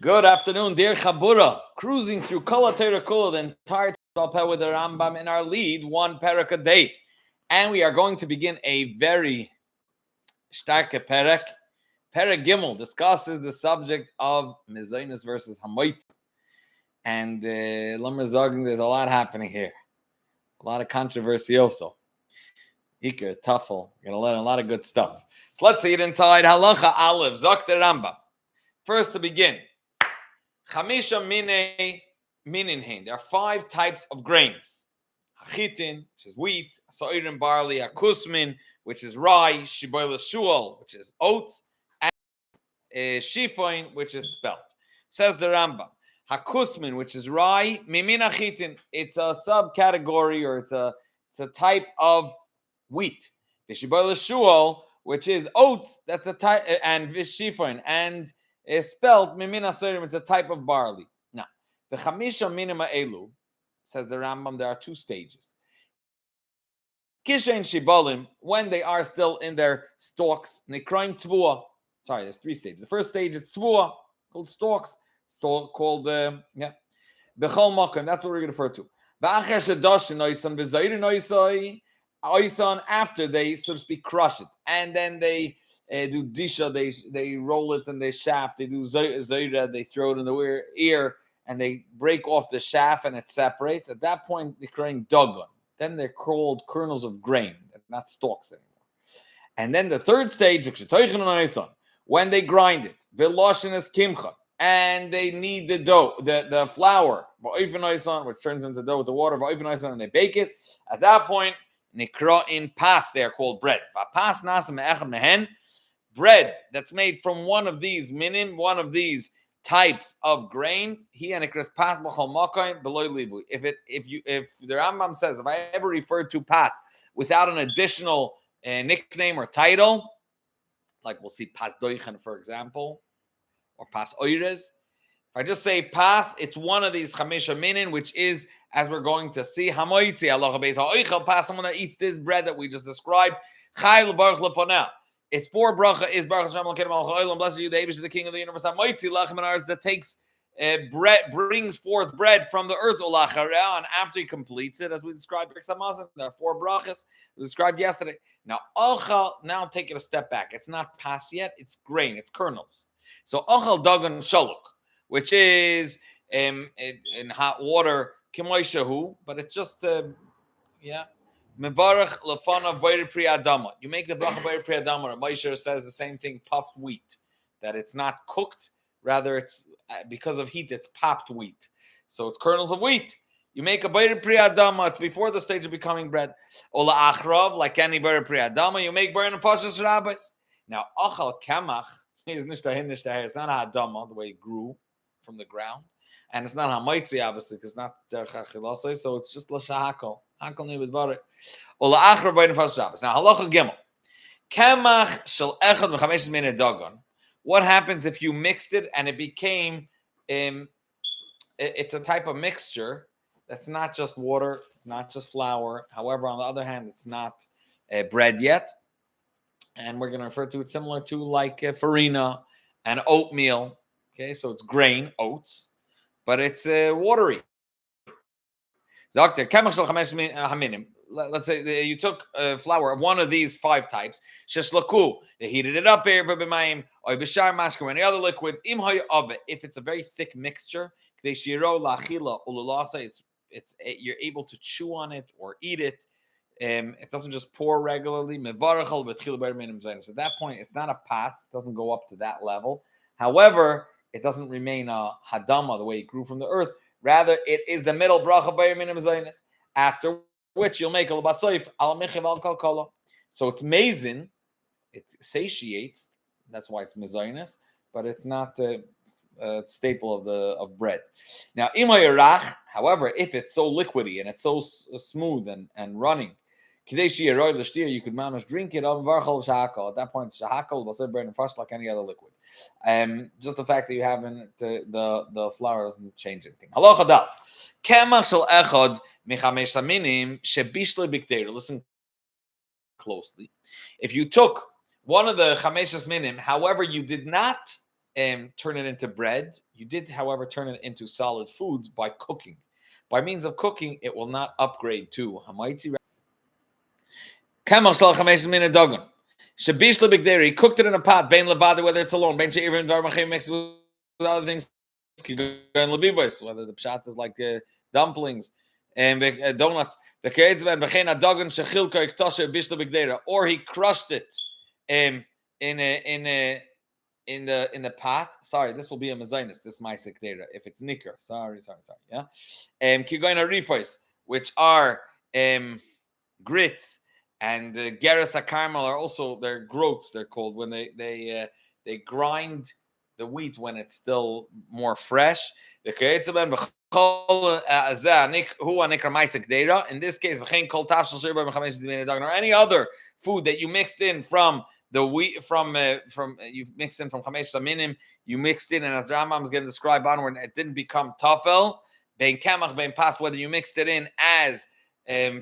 Good afternoon, dear Chabura. Cruising through Kol HaTorah Kula, the entire Talpeh with the Rambam in our lead, one Perek a day. And we are going to begin a very starke Perek. Perek Gimel discusses the subject of Mezonos versus Hamotzi. And Lamer Zogin, there's a lot happening here. A lot of controversy also. Iker, Tuffle, going to learn a lot of good stuff. So let's see it inside. Halacha Aleph, Zok the Rambam. First to begin. Chamisha minin. There are 5 types of grains. Hachitin, which is wheat, sa'irin barley, hakusmin, which is rye, shibola shual, which is oats, and shifoin, which is spelt. Says the Rambam, hakusmin, which is rye, mimin hachitin. It's a subcategory or it's a type of wheat. The shibola shual, which is oats, that's a type, and shifoin, and is spelled mimina soirim. It's a type of barley. Now, the chamisha minima elu, says the Rambam, there are 2 stages. Kishen shibolim, when they are still in their stalks, nekroim tvua. Sorry, there's 3 stages. The first stage is tvua, called stalks, called bechol makom. That's what we're going to refer to. Va'acher shadoshin oisan v'zayrin oisan, after they, so to speak, crush it, and then they do disha, they roll it and they shaft. They do zayra, they throw it in the ear, and they break off the shaft and it separates. At that point, they're creating dagon. Then they're called kernels of grain. They're not stalks anymore. And then the third stage, when they grind it, veloshin is kimcha, and they knead the dough, the flour, which turns into dough with the water, and they bake it. At that point, nikra in pas, they are called bread. Pas nasam echad mehen. Bread that's made from one of these minim, one of these types of grain, he and pas b'chol makom below libu. If the Rambam says, if I ever referred to pas without an additional nickname or title, like we'll see pas doichen, for example, or pas oires. If I just say pas, it's one of these chamisha minin, which is, as we're going to see, hamotzi halacha beis ha'oichel pas, someone that eats this bread that we just described, chayil baruch lefonah. It's for bracha is Baruch Hashem Elokeinu Melech Haolam. Blessed are you, the Eibush, the King of the universe. Hamotzi lachem and that takes bread, brings forth bread from the earth. And after he completes it, as we described, there are 4 brachas we described yesterday. Now, ochal. Now take it a step back. It's not pas yet. It's grain. It's kernels. So ochal dagan shaluk, which is in hot water kimoishahu, but it's just Mevarach lefanav b'yir pri adama. You make the bracha b'yir pri adama. Moshe says the same thing, puffed wheat, that it's not cooked, rather it's because of heat, it's popped wheat. So it's kernels of wheat. You make a b'yir pri adama. It's before the stage of becoming bread. Ola achrav, like any b'yir pri adama, you make b'yir nefashos rabbis. Now achal kamach is nishtahin. It's not adama, the way it grew from the ground, and it's not hamotzi, obviously, because it's not derech achilosei, so it's just l'shahakol. Now, halacha gimel. Kemach shel echad mechamesh min dagon. What happens if you mixed it and it became, it's a type of mixture that's not just water, it's not just flour. However, on the other hand, it's not bread yet. And we're going to refer to it similar to like farina and oatmeal. Okay, so it's grain, oats, but it's watery. Let's say you took flour of one of these 5 types. They heated it up here, or any other liquids. If it's a very thick mixture, you're able to chew on it or eat it. It doesn't just pour regularly. At that point, it's not a pas. It doesn't go up to that level. However, it doesn't remain a hadama the way it grew from the earth. Rather, it is the middle bracha b'yir min mezonos, after which you'll make a basoif al mechiv al kalkala. So it's mezin, it satiates. That's why it's mezonos, but it's not a staple of bread. Now, imayarach, however, if it's so liquidy and it's so smooth and running, you could manage drink it. At that point, shahakal was bread and fresh like any other liquid. Just the fact that you haven't the flour doesn't change anything. Halacha dal. Kemach shel echad mechamesh saminim shebishle b'kteira. Listen closely. If you took one of the chamesh minim, however, you did not turn it into bread. You did, however, turn it into solid foods by cooking. By means of cooking, it will not upgrade to Hamotzi. He cooked it in a pot, Bain Levada, whether it's alone, Bain She'ivin Darmachim mixed with other things, whether the pshat is like dumplings and donuts. Or he crushed it in the pot. Sorry, this will be a Mezonos, this Maisik data. If it's Nicker. Sorry. Yeah. Kigoina Rifos, which are grits, and Geras Carmel are also, they're groats, they're called, when they grind the wheat when it's still more fresh. In this case, or any other food that you mixed in from the wheat, from you mixed in from Chamesh Saminim, you mixed in, and as the Rambam is going to describe onward, it didn't become tafel, bein kamach, bein pas, whether you mixed it in as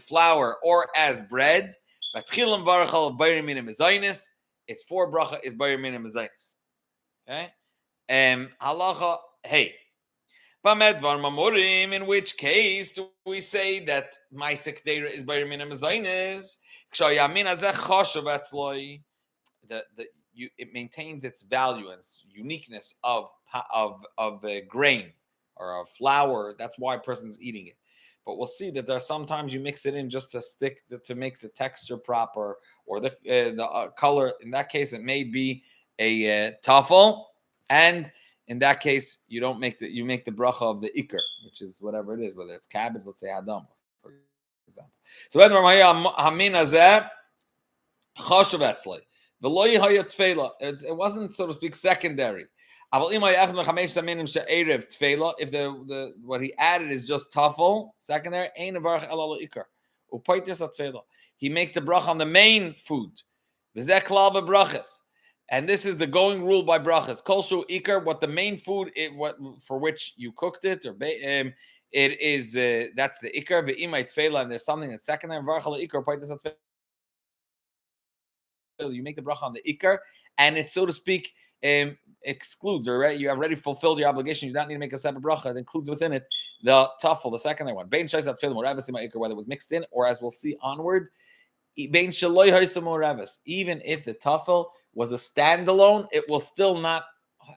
flour or as bread. It's for bracha is bayir min Mezonos. Okay. Halacha hey. In which case do we say that Maisik Deira is bayir min Mezonos? It maintains its value and its uniqueness of grain or of flour. That's why a person's eating it. But we'll see that there are sometimes you mix it in just to make the texture proper or the color. In that case, it may be a tafel, and in that case, you make the bracha of the ikar, which is whatever it is, whether it's cabbage, let's say hadam, for example. So when it wasn't, so to speak, secondary. If the what he added is just tafel, secondary, he makes the bracha on the main food. And this is the going rule by brachas. Kolshu ikar, what the main food, what for which you cooked it, or it is that's the ikar. Ve'imay tefela, and there's something that's secondary. You make the bracha on the ikar, and it, so to speak, excludes, or right, you have already fulfilled your obligation. You don't need to make a separate bracha. It includes within it the tafel, the secondary one. Bein shais at tefillah moravis ima ikar, whether it was mixed in, or as we'll see onward, bein shaloi haisa moravis. Even if the tafel was a standalone, it will still not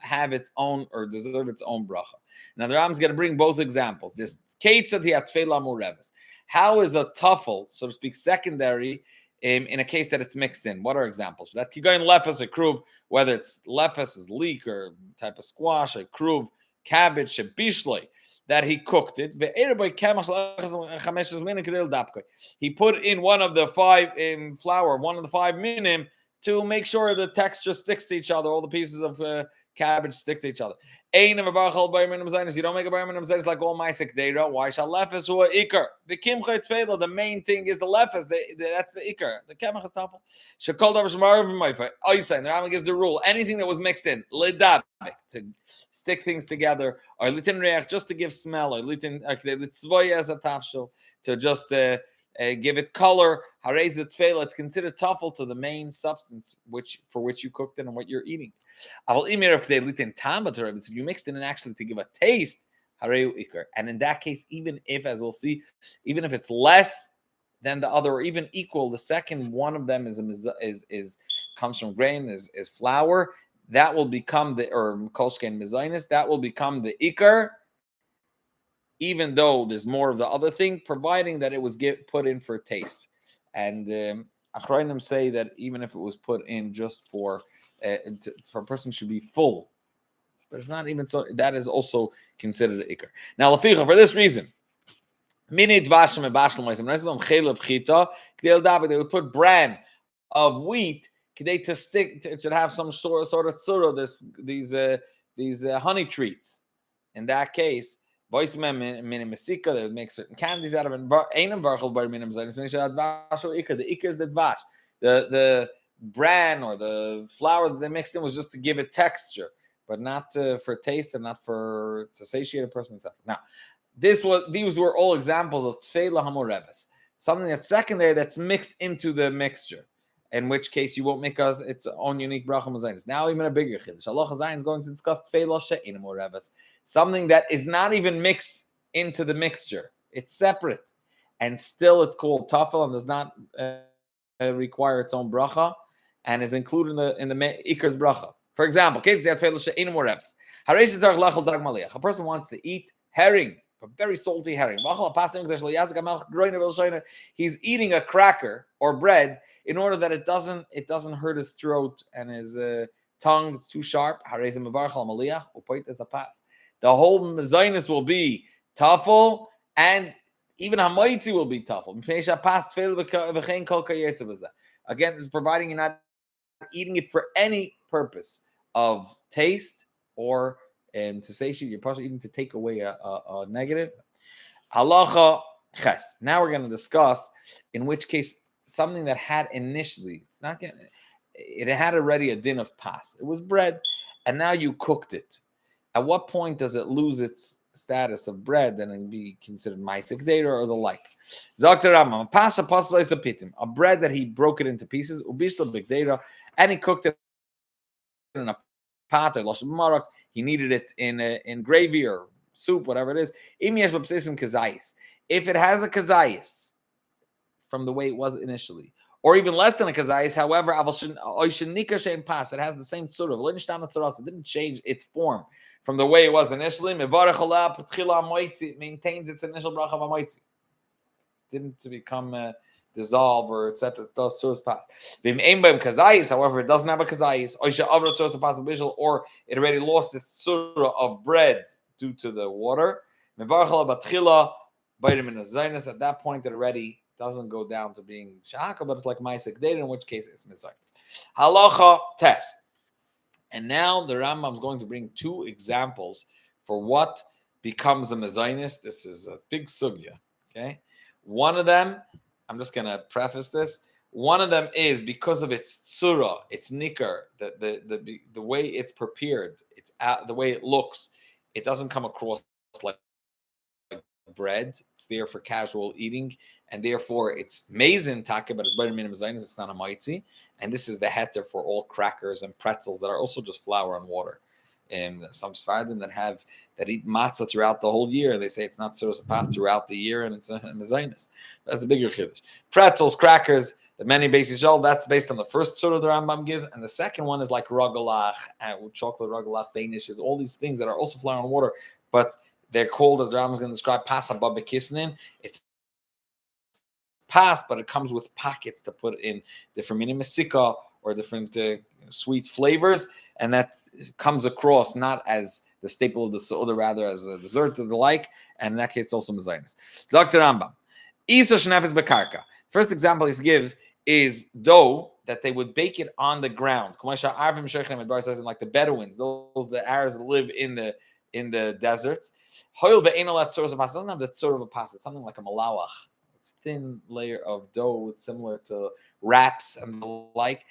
have its own or deserve its own bracha. Now the Rambam's going to bring both examples. This ketzad hi atfela moravis. How is a tafel, so to speak, secondary in a case that it's mixed in? What are examples? That kigoyin lefes, a kruv, whether it's lefes is leek or type of squash, a kruv, cabbage, a bishloi, that he cooked it. He put in one of the 5 in flour, one of the 5 minim, to make sure the texture sticks to each other, all the pieces of cabbage stick to each other. You don't make a bayir min Mezonos like all Maisik Deira. Why shall lefes hu ikar? The kimchay tefela, the main thing is the lefes. That's the ikar. The kemach is tafel. Shekol davar shmar v'mayfay. Oisay. The Rambam gives the rule: anything that was mixed in, lidabik, to stick things together, or litin reach, just to give smell, or litin litzvoy as a tafshel, to just give it color. Harez tefela, it's considered tafel to the main substance for which you cooked it and what you're eating. If you mixed it in actually to give a taste, and in that case, even if, as we'll see, even if it's less than the other or even equal, the second one of them is comes from grain, is flour, that will become the, or kolshkein Mezonos, that will become the ikar, even though there's more of the other thing, providing that it was put in for taste. And Achronim say that even if it was put in just for a person should be full, but it's not even so. That is also considered ikar. Now, laficha, for this reason, they would put bran of wheat to stick. It should have some sort of tzura, these honey treats. In that case, they would make certain candies out of it. The ikar is the dvash. The bran or the flour that they mixed in was just to give it texture, but not for taste and not to satiate a person. Now, these were all examples of tefela hamoreves, something that's secondary that's mixed into the mixture. in which case you won't make its own unique bracha mezainis. Now even a bigger chiddush. Halacha Zayin is going to discuss tefillah she'enim ureves, something that is not even mixed into the mixture. It's separate, and still it's called tafel and does not require its own bracha, and is included in the ikar's bracha. For example, a person wants to eat herring, a very salty herring. He's eating a cracker or bread in order that it doesn't hurt his throat and his tongue. It's too sharp. The whole mezonos will be tafel, and even hamotzi will be tafel. Again, this is providing you're not eating it for any purpose of taste or to satiate. You're probably eating to take away a negative. Halacha ches. Now we're going to discuss in which case something that had initially, it had already a din of pas. It was bread, and now you cooked it. At what point does it lose its status of bread, then it can be considered maisik data or the like? A bread that he broke it into pieces, and he cooked it in a pot or marak. He needed it in gravy or soup, whatever it is. If it has a kazayis from the way it was initially, or even less than a kazayis, however, it has the same sort of. It didn't change its form from the way it was initially. It maintains its initial bracha of hamotzi. Didn't become dissolve or etc. Those source pass. However, it doesn't have a kazayis, or it already lost its surah of bread due to the water. At that point, it already doesn't go down to being shaka, but it's like ma'asek data, in which case it's mezonos. Halacha test. And now the Rambam is going to bring two examples for what becomes a mezonos. This is a big sugya. Okay, one of them, I'm just going to preface this. One of them is because of its surah, its nikar, the way it's prepared, the way it looks. It doesn't come across like bread. It's there for casual eating, and therefore it's mezin taka, but it's better minimum zaynis. It's not a maitzi, and this is the heter for all crackers and pretzels that are also just flour and water. And some Sfardim that eat matzah throughout the whole year, they say it's not supposed to pass throughout the year, and it's a mezainis. That's a bigger chiddush. Pretzels, crackers, the many bases shol. That's based on the first surah the Rambam gives, and the second one is like rogalach, chocolate rogalach, danishes, all these things that are also flour and water, but they're called, as the Rambam is going to describe, pas abba bekisnin. It's pas, but it comes with packets to put in different mini mesika or different sweet flavors, and that comes across not as the staple of the Seudah, rather as a dessert or the like, and in that case, it's also mezainis. Dr. Rambam, Isa shnefes bekarka. First example he gives is dough that they would bake it on the ground. Like the Bedouins, the Arabs that live in the deserts. It doesn't have the sort of a pasta. It's something like a malawach. It's a thin layer of dough, similar to wraps and the like.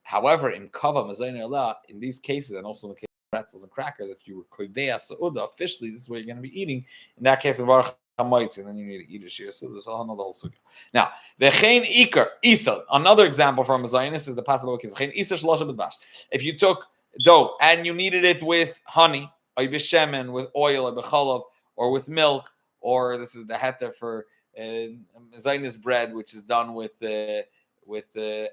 However, in kava mezainis, in these cases, and also in the case of pretzels and crackers, if you were kodeya seudah, officially this is what you're going to be eating. In that case, hamotzi, and then you need to eat a shir. So there's another whole sugya. Now, v'chein ikar isa. Another example for mezainis is the possible case. V'chein isa shlosha b'dvash. If you took dough and you kneaded it with honey, or b'shemen, with oil, or b'chalav, or with milk, or this is the heter for mezainis bread, which is done with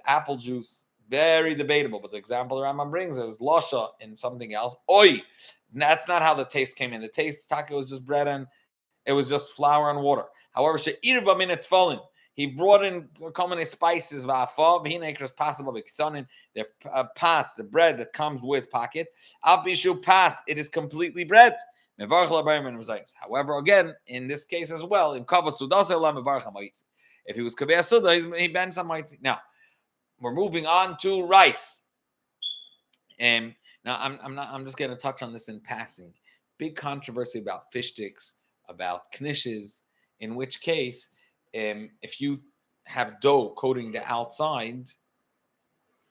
apple juice. Very debatable, but the example the Rambam brings it was lasha in something else. Oi, that's not how the taste came in. The taste taka was just bread and it was just flour and water. However, she'irba min etfolin. He brought in common spices, va'afa, v'hinekras possible b'kisanin. The pas, the bread that comes with pockets. Abishu pas, it is completely bread. However, again, in this case as well, if he was kaveh suda, he banned some mitzvah. Now, we're moving on to rice. Now I'm just going to touch on this in passing. Big controversy about fish sticks, about knishes, in which case, if you have dough coating the outside,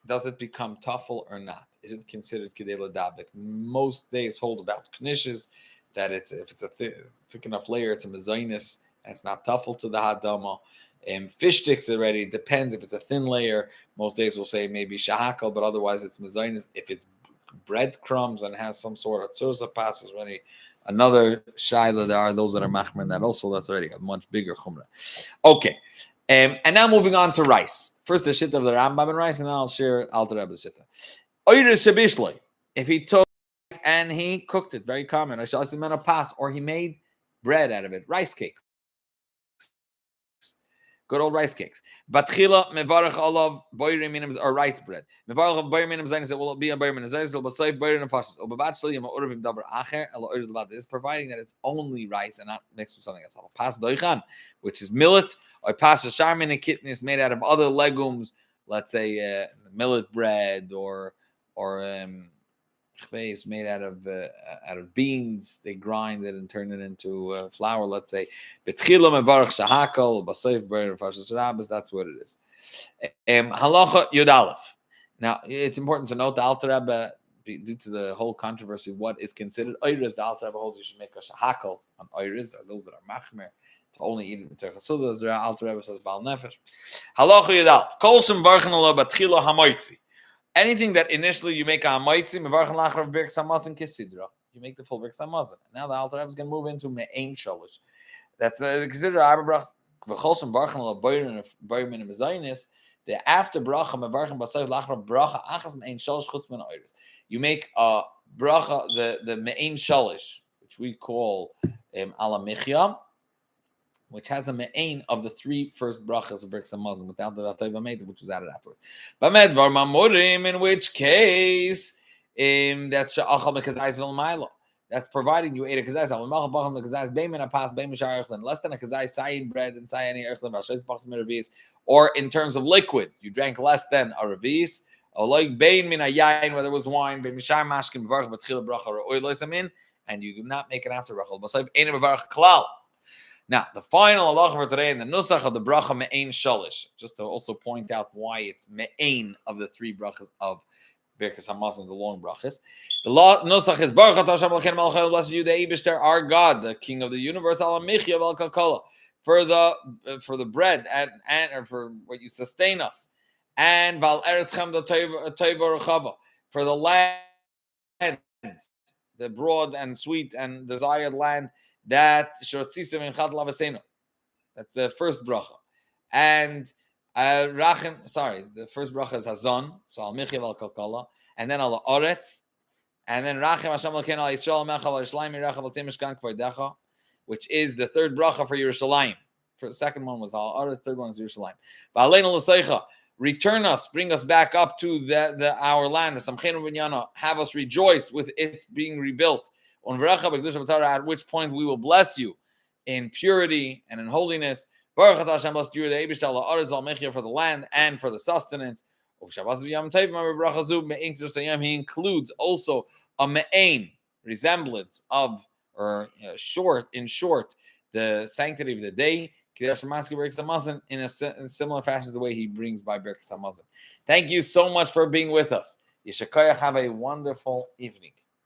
does it become tafel or not? Is it considered kedei ladabik? Most days hold about knishes that if it's a thick enough layer, it's a mezainis It's not tuffle to the hadama. Fish sticks already depends if it's a thin layer. Most days we'll say maybe shahakal, but otherwise it's mezonos. If it's breadcrumbs and has some sort of tzurza passes already. Another shaila, there are those that are machmer that also that's already a much bigger chumrah. Okay, and now moving on to rice. First the shit of the Rambam and rice, and then I'll share Alter Rebbe's shit. Oyres shabishloi. If he took and he cooked it, very common. I shall a pass, or he made bread out of it, rice cake. Good old rice cakes. Batchila mevarach olav boirim minim or rice bread. Mevarach boirim minim zaynis, it will be a boirim minim zaynis. It will be safe boirim nefashis. Obabatchli yama urvim davar acher elo urz levad. This providing that it's only rice and not mixed with something else. Pas doichan, which is millet, or pas sharmin and kidneys made out of other legumes. Let's say millet bread or is made out of beans. They grind it and turn it into flour. Let's say betchila mevarach shahakal basayif ber fashas rabbis. That's what it is. Halacha Yud Aleph. Now it's important to note the Alter Rebbe, due to the whole controversy, what is considered oiris. The Alter Rebbe holds you should make a shahakal on oiris, or those that are machmer to only eat it with terchasudas. The Alter Rebbe says bal nefesh. Halacha Yud Aleph. Kol shem barchen ala batchila hamotzi. Anything that initially you make a hamotzi, mevarchen lachrav birkas hamazon kisidra, you make the full birkas hamazon. Now the Alter Rebbe is going to move into me'ein shalish. That's considered arba brachos. V'cholshem barchen la boirin and mezonos. The after bracha mevarchen basayv lachrav bracha achas me'ein shalish chutz min oiris. You make a bracha the me'ein shalish, which we call ala michya, which has a me'ain of the three first brachas of Birkas Hamazon without the Ratayva made, which was added afterwards. Bamed var mamurim, in which case that's sha'achal mekazayis v'l'maylo. That's providing you ate a kazayis. Al-malchal bacham mekazayis beimin apas beimin shar erchlin. Less than a kazayis sayin bread and sayani erchlin v'ashayis bacham meravis. Or in terms of liquid, you drank less than a revis. Or like bein min ayayin, where there was wine, beimin shar mashkim v'varach b'tchila bracha or oiloisamin, and you do not make an after bracha. B'sayv einim v'varach klal. Now, the final halacha for today in the nusach of the bracha me'ein shalish, just to also point out why it's me'ein of the three brachas of Birkas Hamazon, the long brachas. The nusach is Baruch Atah Hashem Elokeinu melech haolam, blessed you, the Eibishter, our God, the King of the universe, ala michya v'al kalkala, for the bread and or for what you sustain us, and val eretzchem the toiva rechava, for the land, the broad and sweet and desired land. That's the first bracha. And the first bracha is Hazon, so al michya val kalkala, and then al oretz, and then Rachem Hashem Elokeinu al Yisrael mechal al Yerushalayim yiracham al tzei mishkan kvodecha, which is the third bracha for Yerushalayim. The second one was al oretz, third one is Yerushalayim. V'aleinu l'seicha, return us, bring us back up to our land. Have us rejoice with it being rebuilt. At which point we will bless you in purity and in holiness. Baruch Atah Hashem, blessed you, the Eibishter la'aretz al mechya, for the land and for the sustenance. He includes also a me'ain, resemblance of, or in short, the sanctity of the day, in a similar fashion as the way he brings by Birkas Hamazon. Thank you so much for being with us. Yeshakayach, have a wonderful evening.